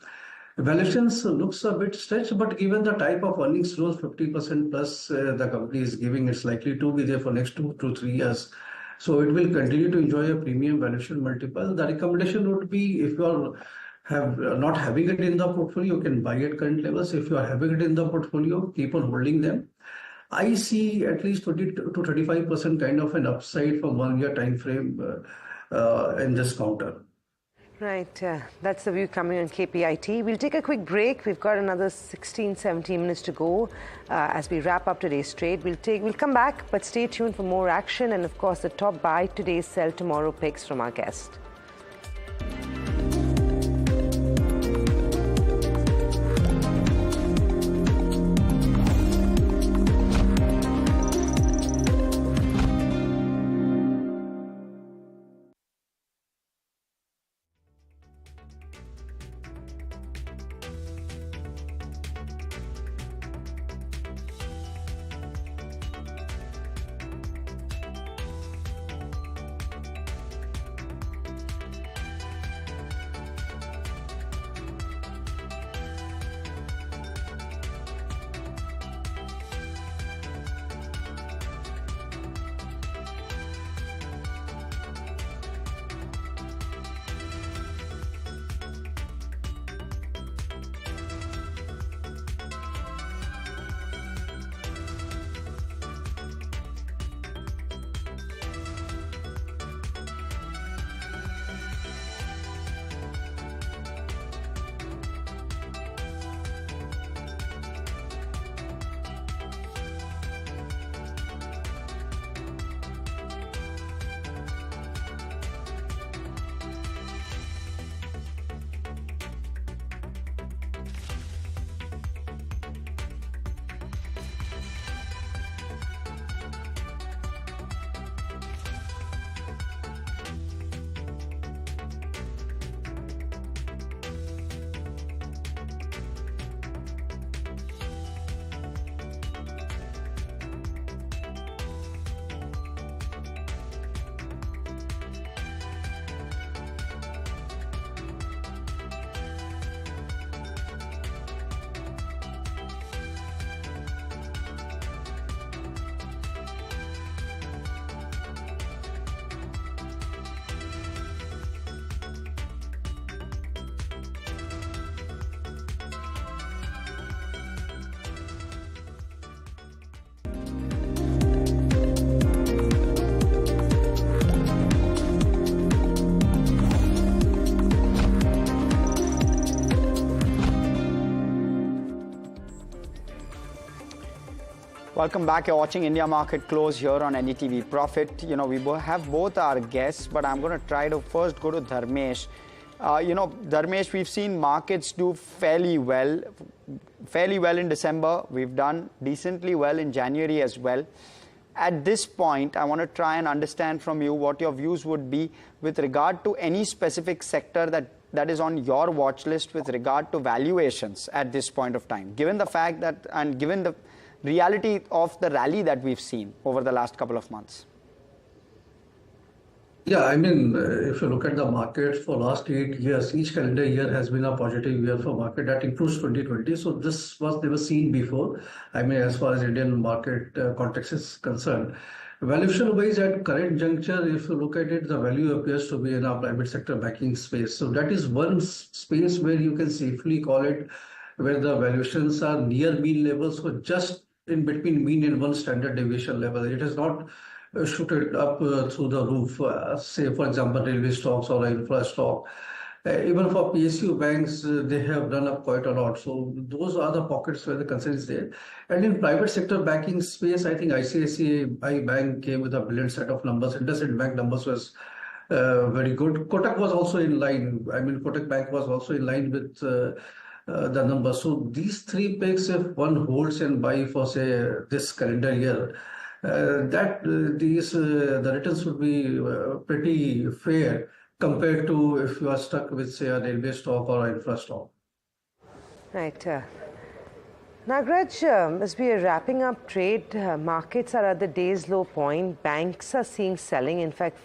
Valuations looks a bit stretched, but given the type of earnings growth, 50% plus the company is giving, it's likely to be there for next 2 to 3 years. So it will continue to enjoy a premium valuation multiple. The recommendation would be if you are not having it in the portfolio, you can buy at current levels. If you are having it in the portfolio, keep on holding them. I see at least 20 to 35% kind of an upside from 1 year time frame in this counter. Right, that's the view coming on KPIT. We'll take a quick break. We've got another 16, 17 minutes to go as we wrap up today's trade. We'll come back, but stay tuned for more action and, of course, the top buy today, sell tomorrow picks from our guest. Welcome back. You're watching India Market Close here on NDTV Profit. We have both our guests, but I'm going to try to first go to Dharmesh. Dharmesh, we've seen markets do fairly well in December. We've done decently well in January as well. At this point, I want to try and understand from you what your views would be with regard to any specific sector that is on your watch list with regard to valuations at this point of time, given the fact that, and given the reality of the rally that we've seen over the last couple of months. Yeah, if you look at the market for last 8 years, each calendar year has been a positive year for market. That includes 2020. So this was never seen before. As far as Indian market context is concerned. Valuation-wise, at current juncture, if you look at it, the value appears to be in our private sector banking space. So that is one space where you can safely call it where the valuations are near mean levels, so just in between mean and one standard deviation level. It has not shooted up through the roof, say, for example, railway stocks or infra stock. Even for PSU banks, they have done up quite a lot. So those are the pockets where the concern is there. And in private sector banking space, I think ICICI Bank came with a brilliant set of numbers. IndusInd Bank numbers was very good. Kotak was also in line. I mean, Kotak Bank was also in line with the numbers. So these three picks, if one holds and buy for say this calendar year, the returns would be pretty fair compared to if you are stuck with say a railway stock or an infra stock. Right. Nagraj, as we are wrapping up trade, markets are at the day's low point. Banks are seeing selling. In fact,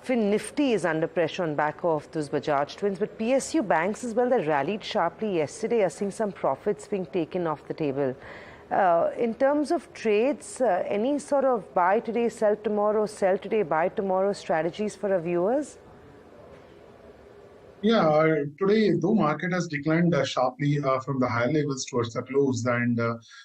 Nifty is under pressure on back of those Bajaj twins. But PSU banks as well that rallied sharply yesterday are seeing some profits being taken off the table. In terms of trades, any sort of buy today, sell tomorrow, sell today, buy tomorrow strategies for our viewers? Yeah, today the market has declined sharply from the higher levels towards the close. And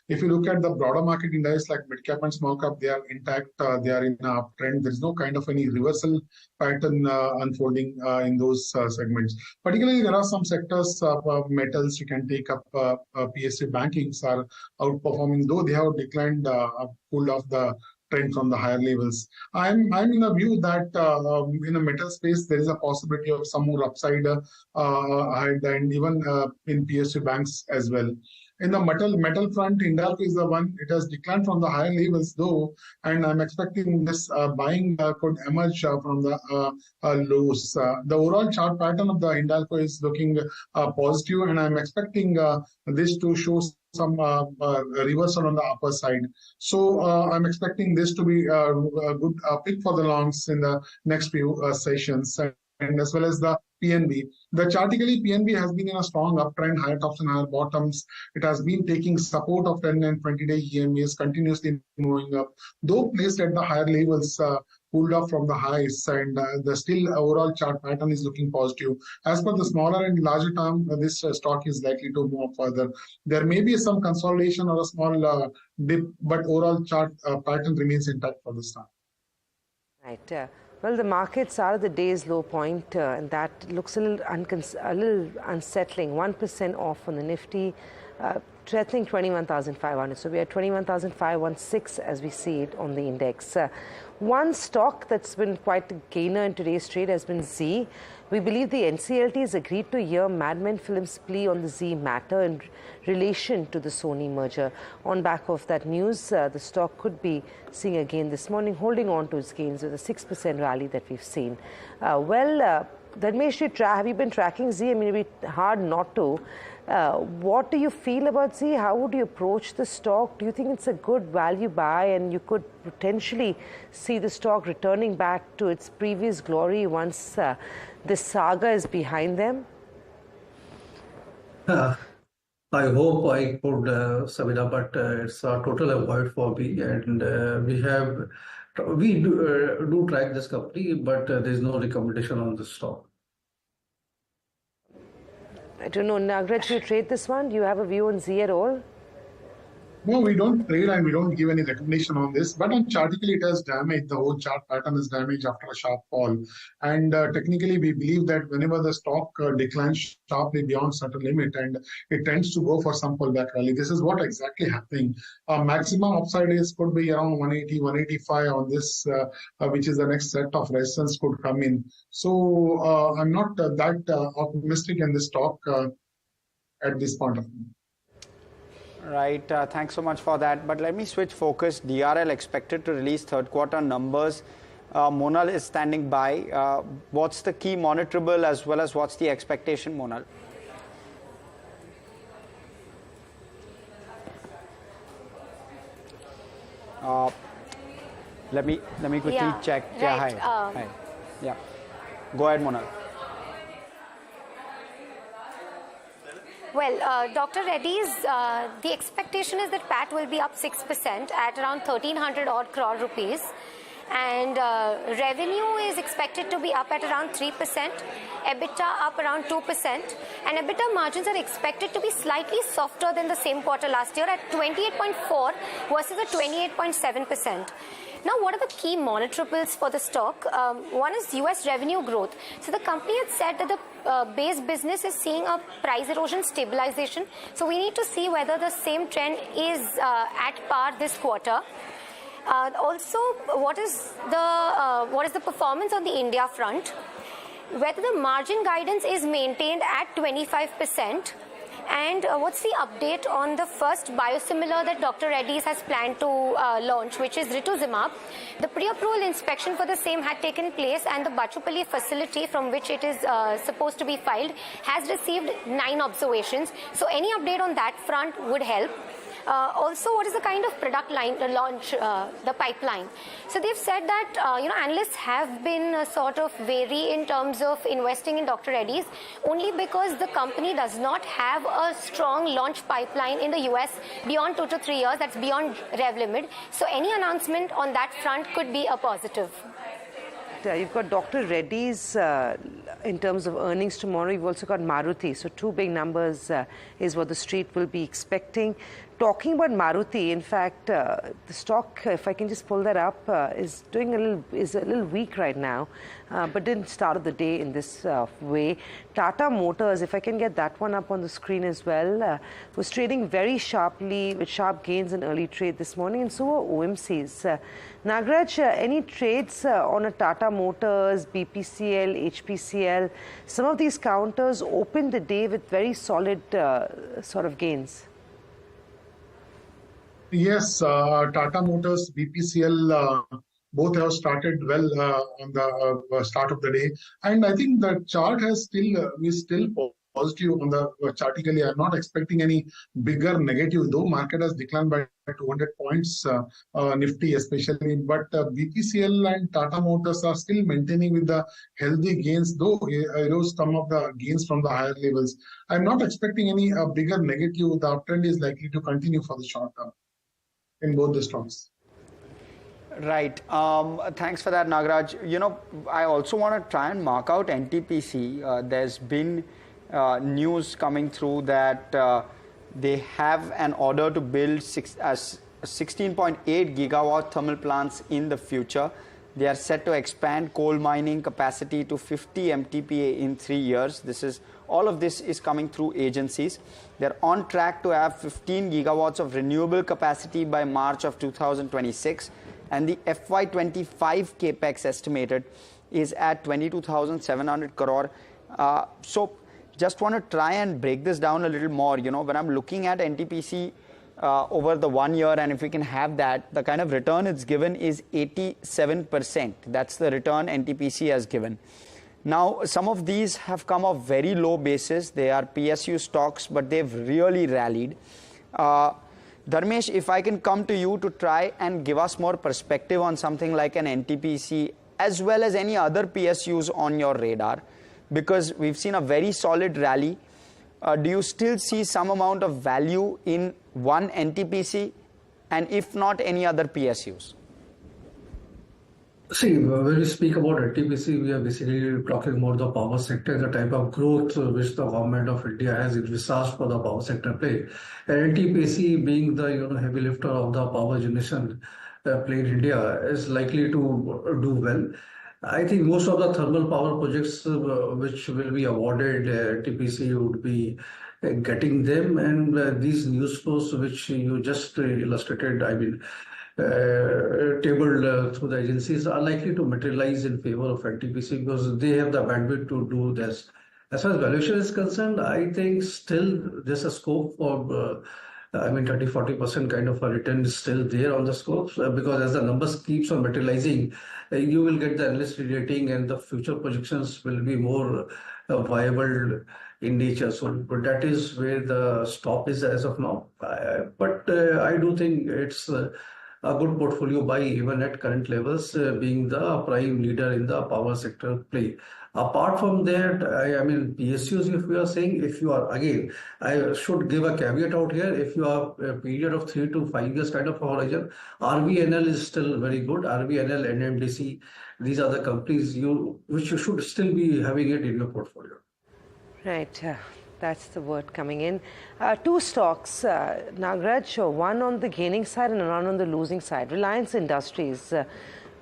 if you look at the broader market indices like mid cap and small cap, they are intact. They are in an uptrend. There is no kind of any reversal pattern unfolding in those segments. Particularly, there are some sectors, metals you can take up. PSU bankings are outperforming, though they have declined, pulled off the trend from the higher levels. I'm in a view that in a metal space there is a possibility of some more upside ahead, and even in PSU banks as well. In the metal front, Hindalco is the one. It has declined from the higher levels though, and I'm expecting this buying could emerge from the lows. The overall chart pattern of the Hindalco is looking positive, and I'm expecting this to show some reversal on the upper side. So I'm expecting this to be a good pick for the longs in the next few sessions. And as well as the PNB. Chartically, PNB has been in a strong uptrend, higher tops and higher bottoms. It has been taking support of 10 and 20-day EMAs, continuously moving up. Though placed at the higher levels, pulled up from the highs, and the still overall chart pattern is looking positive. As per the smaller and larger term, this stock is likely to move further. There may be some consolidation or a small dip, but overall chart pattern remains intact for this time. Right. Well, the markets are at the day's low point, and that looks a little unsettling. 1% off on the Nifty, threatening 21,500. So we are 21,516 as we see it on the index. One stock that's been quite a gainer in today's trade has been Z. We believe the NCLT has agreed to hear Madman Films' plea on the Z matter in relation to the Sony merger. On back of that news, the stock could be seeing a gain this morning, holding on to its gains with a 6% rally that we've seen. Dharmesh, have you been tracking Z? I mean, it'd be hard not to. What do you feel about Z? How would you approach the stock? Do you think it's a good value buy and you could potentially see the stock returning back to its previous glory once this saga is behind them? I hope I could, Sabina, but it's a total avoid for me. And we do track this company, but there's no recommendation on this stock. I don't know, Nagraj, do you trade this one? Do you have a view on Z at all? No, we don't trade and we don't give any recognition on this. But on chartically, it has damaged. The whole chart pattern is damaged after a sharp fall. And technically, we believe that whenever the stock declines sharply beyond certain limit, and it tends to go for some pullback rally. This is what exactly happening. Maximum upside could be around 180, 185 on this, which is the next set of resistance could come in. So I'm not that optimistic in this stock at this point of time. Right, thanks so much for that. But let me switch focus. DRL expected to release third quarter numbers. Monal is standing by. What's the key monitorable as well as what's the expectation, Monal? Let me quickly check. Right. Yeah, hi. Yeah, go ahead, Monal. Well, Dr. Reddy's, the expectation is that PAT will be up 6% at around 1,300 odd crore rupees. and revenue is expected to be up at around 3%, EBITDA up around 2%, and EBITDA margins are expected to be slightly softer than the same quarter last year at 28.4 versus a 28.7%. Now, what are the key monitorables for the stock? One is US revenue growth. So the company had said that the base business is seeing a price erosion stabilization. So we need to see whether the same trend is at par this quarter. Also, what is the performance on the India front? Whether the margin guidance is maintained at 25%. And what's the update on the first biosimilar that Dr. Reddy's has planned to launch, which is rituximab? The pre-approval inspection for the same had taken place, and the Bachupalli facility from which it is supposed to be filed has received 9 observations. So any update on that front would help. Also, what is the kind of product line launch, the pipeline? So they've said that analysts have been sort of wary in terms of investing in Dr. Reddy's only because the company does not have a strong launch pipeline in the US beyond 2 to 3 years. That's beyond rev limit. So any announcement on that front could be a positive. You've got Dr. Reddy's in terms of earnings tomorrow. You've also got Maruti. So 2 big numbers is what the street will be expecting. Talking about Maruti, in fact, the stock, if I can just pull that up, is a little weak right now, but didn't start the day in this way. Tata Motors, if I can get that one up on the screen as well, was trading very sharply with sharp gains in early trade this morning, and so were OMCs. Nagraj, any trades on a Tata Motors, BPCL, HPCL? Some of these counters opened the day with very solid sort of gains. Yes, Tata Motors, BPCL, both have started well on the start of the day, and I think the chart is still positive on the chartically. I'm not expecting any bigger negative, though market has declined by 200 points, Nifty especially, but BPCL and Tata Motors are still maintaining with the healthy gains, though some of the gains from the higher levels. I'm not expecting any bigger negative. The uptrend is likely to continue for the short term in both the stocks. Right. Thanks for that, Nagraj. I also want to try and mark out NTPC. There's been news coming through that they have an order to build 16.8 gigawatt thermal plants in the future. They are set to expand coal mining capacity to 50 MTPA in 3 years. All of this is coming through agencies. They're on track to have 15 gigawatts of renewable capacity by March of 2026. And the FY25 capex estimated is at 22,700 crore. So just want to try and break this down a little more. When I'm looking at NTPC over the 1 year, and if we can have that, the kind of return it's given is 87%. That's the return NTPC has given. Now, some of these have come off very low basis. They are PSU stocks, but they've really rallied. Dharmesh, if I can come to you to try and give us more perspective on something like an NTPC, as well as any other PSUs on your radar, because we've seen a very solid rally. Do you still see some amount of value in one NTPC, and if not, any other PSUs? See, when we speak about NTPC, we are basically talking about the power sector, the type of growth which the government of India has envisaged for the power sector play. And NTPC, being the heavy lifter of the power generation play in India, is likely to do well. I think most of the thermal power projects which will be awarded, NTPC would be getting them, and these news flows which you just illustrated, tabled through the agencies, are likely to materialize in favor of NTPC because they have the bandwidth to do this. As far as valuation is concerned, I think still there's a scope for 30-40% kind of a return is still there on the scopes, because as the numbers keeps on materializing, you will get the analyst rating and the future projections will be more viable in nature. So that is where the stop is as of now. But I do think it's a good portfolio buy even at current levels, being the prime leader in the power sector play. Apart from that, I mean, PSUs, if we are saying, if you are, again, I should give a caveat out here, if you have a period of 3 to 5 years kind of horizon, RVNL is still very good. RVNL, NMDC, these are the companies which you should still be having it in your portfolio. Right. That's the word coming in. Two stocks, Nagraj, one on the gaining side and one on the losing side. Reliance Industries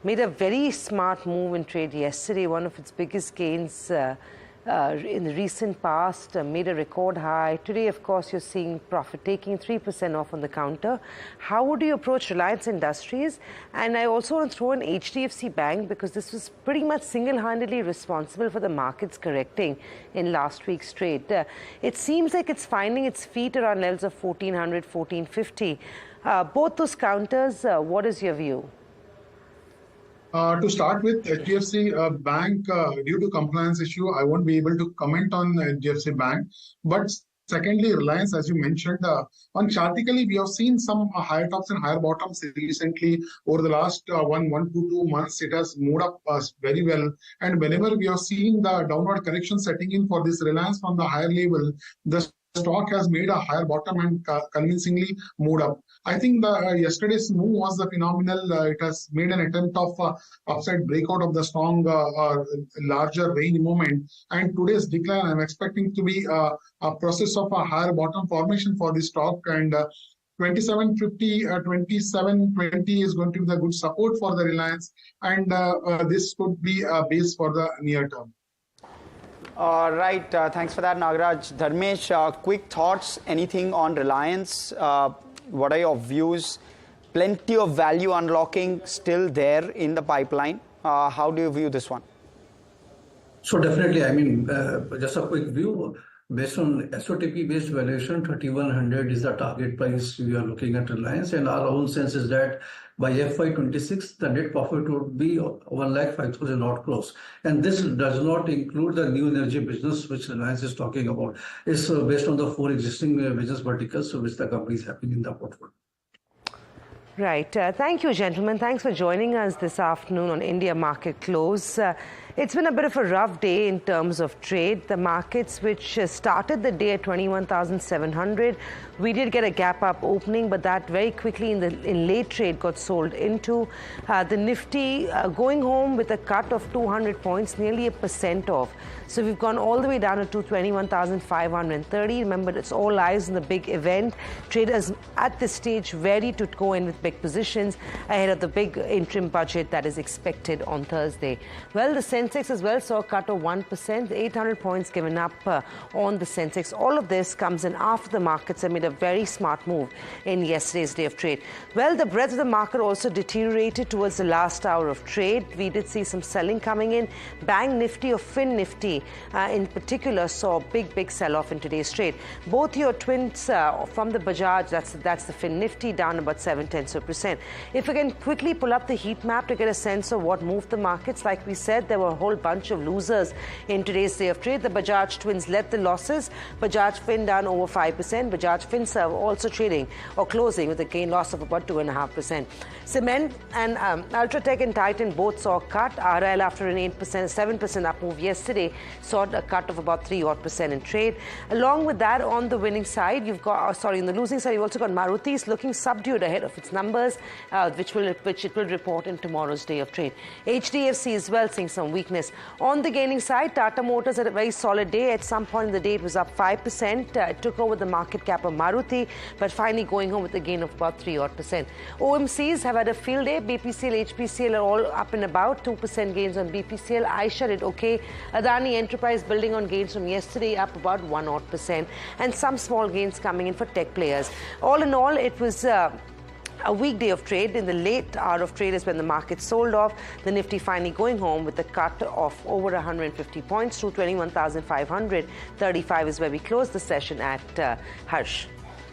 made a very smart move in trade yesterday. One of its biggest gains in the recent past, made a record high. Today, of course, you're seeing profit taking 3% off on the counter. How would you approach Reliance Industries? And I also want to throw in HDFC Bank, because this was pretty much single-handedly responsible for the markets correcting in last week's trade. It seems like it's finding its feet around levels of 1400, 1450. Both those counters, what is your view? To start with, HDFC Bank, due to compliance issue, I won't be able to comment on HDFC Bank. But secondly, Reliance, as you mentioned, on chartically, we have seen some higher tops and higher bottoms recently. Over the last 1 to 2 months, it has moved up very well. And whenever we have seen the downward correction setting in for this Reliance from the higher level, the stock has made a higher bottom and convincingly moved up. I think yesterday's move was the phenomenal. It has made an attempt of upside breakout of the strong, larger range movement. And today's decline, I'm expecting to be a process of a higher bottom formation for this stock. And 2750, 2720 is going to be the good support for the Reliance. And this could be a base for the near term. Right, thanks for that, Nagraj. Dharmesh, quick thoughts, anything on Reliance? What are your views? Plenty of value unlocking still there in the pipeline. How do you view this one? So definitely, I mean, just a quick view. Based on SOTP-based valuation, 3,100 is the target price we are looking at Reliance. And our own sense is that by FY26, the net profit would be 1,05,000 odd crores. And this does not include the new energy business which Reliance is talking about. It's based on the 4 existing business verticals which the company is having in the portfolio. Right. Thank you, gentlemen. Thanks for joining us this afternoon on India Market Close. It's been a bit of a rough day in terms of trade. The markets, which started the day at 21,700, we did get a gap up opening, but that very quickly in late trade got sold into. The Nifty going home with a cut of 200 points, nearly 1% off. So we've gone all the way down to 21,530. Remember, it's all eyes on the big event. Traders at this stage ready to go in with big positions ahead of the big interim budget that is expected on Thursday. Well, the Sensex as well saw a cut of 1%, 800 points given up on the Sensex. All of this comes in after the markets have made a very smart move in yesterday's day of trade. Well, the breadth of the market also deteriorated towards the last hour of trade. We did see some selling coming in. Bank Nifty or Fin Nifty in particular saw a big sell-off in today's trade. Both your twins from the Bajaj, that's the Fin Nifty, down about 0.7%. If we can quickly pull up the heat map to get a sense of what moved the markets, like we said, there were a whole bunch of losers in today's day of trade. The Bajaj twins led the losses. Bajaj Fin down over 5%. Bajaj Finserv also trading or closing with a gain loss of about 2.5%. Cement and Ultratech and Titan both saw a cut. RIL, after an 7% up move yesterday, saw a cut of about 3% in trade. Along with that, on the winning side, you've got, in the losing side, you've also got Maruti's looking subdued ahead of its numbers, which it will report in tomorrow's day of trade. HDFC as well seeing some weakness. On the gaining side, Tata Motors had a very solid day. At some point in the day, it was up 5%. It took over the market cap of Maruti, but finally going home with a gain of about 3%. OMCs have had a field day. BPCL, HPCL are all up and about. 2% gains on BPCL. Aisha did okay. Adani Enterprise building on gains from yesterday, up about 1%. And some small gains coming in for tech players. All in all, it was a weekday of trade. In the late hour of trade is when the market sold off. The Nifty finally going home with a cut of over 150 points to 21,535 is where we closed the session at Harsh.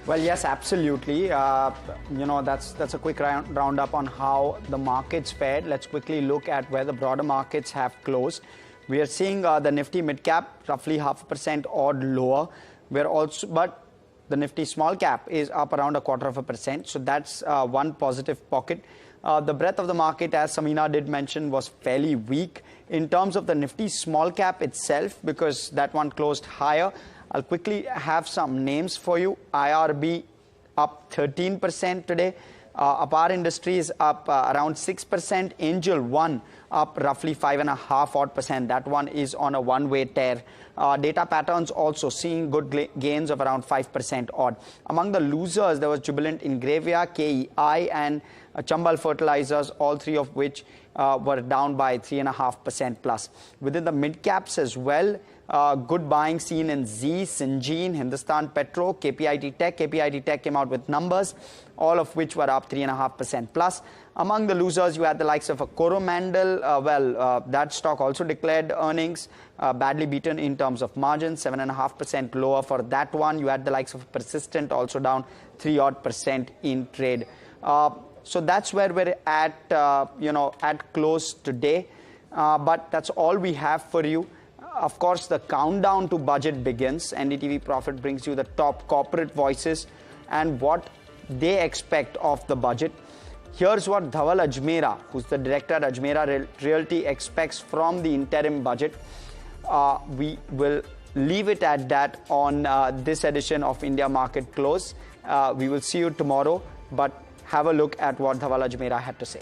Well, yes, absolutely. That's a quick roundup on how the markets fared. Let's quickly look at where the broader markets have closed. We are seeing the Nifty mid cap roughly 0.5% odd lower. We're also, but the Nifty small cap is up around 0.25%. So that's one positive pocket. The breadth of the market, as Samina did mention, was fairly weak in terms of the Nifty small cap itself, because that one closed higher. I'll quickly have some names for you. IRB up 13% today. Apar Industries up around 6%. Angel One up roughly 5.5% That one is on a one-way tear. Data patterns also seeing good gains of around 5% odd. Among the losers, there was Jubilant Ingravia, KEI, and Chambal Fertilizers, all three of which were down by 3.5% plus. Within the mid caps as well, good buying seen in Z, Syngene, Hindustan Petro, KPIT Tech. KPIT Tech came out with numbers, all of which were up 3.5% plus. Among the losers, you had the likes of a Coromandel. That stock also declared earnings, badly beaten in terms of margin, 7.5% lower for that one. You had the likes of Persistent also down 3% in trade. So that's where we're at, at close today. But that's all we have for you. Of course, the countdown to budget begins. NDTV Profit brings you the top corporate voices and what they expect of the budget. Here's what Dhaval Ajmera, who's the director at Ajmera Realty, expects from the interim budget. We will leave it at that on this edition of India Market Close. We will see you tomorrow, but have a look at what Dhaval Ajmera had to say.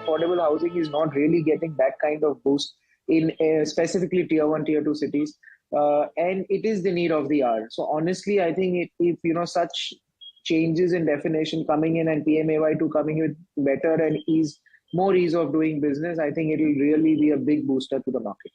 Affordable housing is not really getting that kind of boost in specifically tier 1, tier 2 cities. And it is the need of the hour. So honestly, I think if such changes in definition coming in and PMAY2 coming with better and more ease of doing business, I think it will really be a big booster to the market.